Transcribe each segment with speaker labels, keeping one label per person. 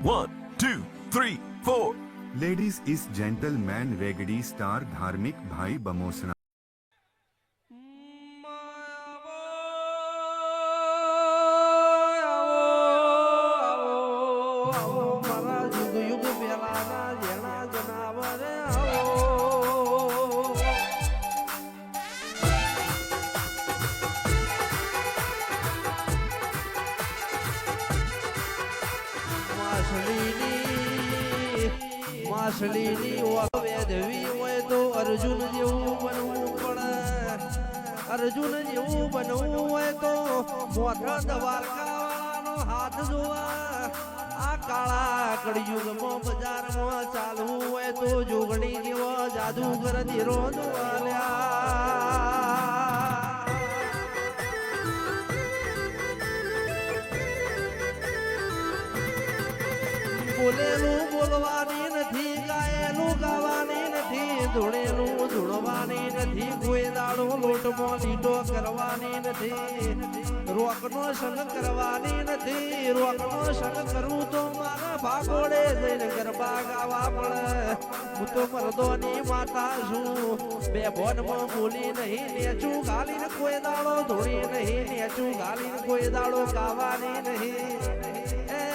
Speaker 1: One, two, three, four.
Speaker 2: Ladies is gentlemen Vegdi star Dharmik bhai બમોસણા
Speaker 3: મારા યુગ યુગ પેલાના જેના જનાવર આવો માસલીની વેદવી હોય તો અર્જુન જેવું બનવું પડે અર્જુન જેવું બનવું હોય તો મોઢા દ્વારકાવાળાનો હાથ જોવા આ કાળા કળિયુગમાં બજારમાં ચાલવું હોય તો જોગણી જેવો જાદુગર ધીરો જોવાલ્યા બોલેલું બોલવાની નથી ગાયેલું ગાવાની નથી ધૂળેલું ધૂળવાની નથી કોઈ દાડો લોટમાં લીટો કરવાની નથી રોકનો સંગ કરવાની નથી રોકનો સંગ કરું તો મારા ભાગોડે જઈને ગરબા ગાવા પડે હું તો મરદોની માતા છું બે ભોનમાં બોલી નહીં નેચું ગાલીને કોઈ દાડો ધોળી નહીં નેચું ગાલીને કોઈ દાડો ગાવાની નહીં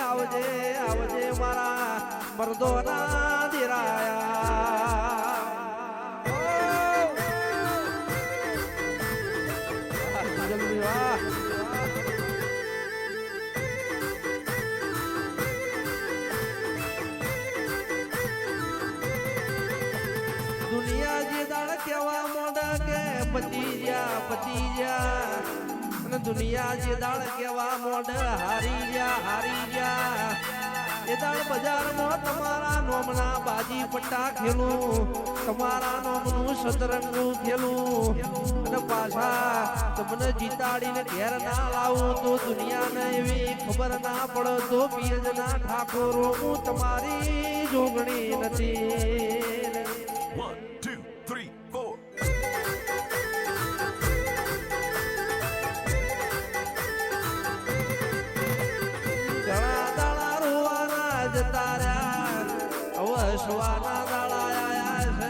Speaker 3: આવજે આવજે મારા મર્દોના દિરાયા જલ્દી વાહ દુનિયા જે દાળ કેવા મોડા કે પતી જા અને દુનિયા જે દાળ કેવા મોઢ હારી જા એ દાળ બજારમાં તમારા નોમના બાજી પટ્ટા ખેલું તમારા નોમનું સતરંગનું ખેલું અને પાછા તમને જીતાડીને ઘેર ના લાવું તો દુનિયાને એવી ખબર ના પડે તો પિયજના ઠાકોરો હું તમારી જોગણી નથી.
Speaker 1: One, two, three, four.
Speaker 3: જતા રહ્યા અવસવાના દાડા આયા છે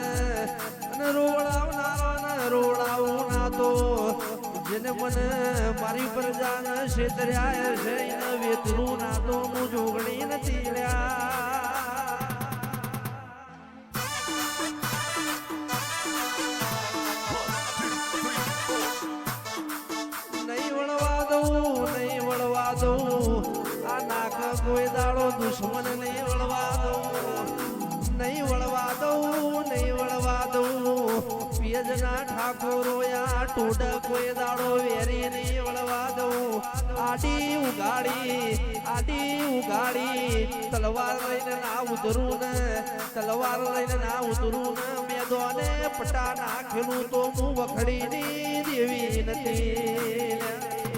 Speaker 3: અને રોવડાવનારો ને રોવડાવું ના તો જેને મને મારી પ્રજાને છેતર્યા છે એને વેતરું ના તો હું જોગણી નથી લ્યા નહીં વળવા દઉં આ નાક કોઈ દાડો દુશ્મન નહીં વળવા દઉં પિયજના ઠાકોરો યા ટોડ કોઈ દાડો વેરી નહીં વળવા દઉં આડી ઉગાડી તલવાર લઈને ના ઉતરું ને મેદોને પટા નાખેલું તો હું વખડીની દેવી નથી.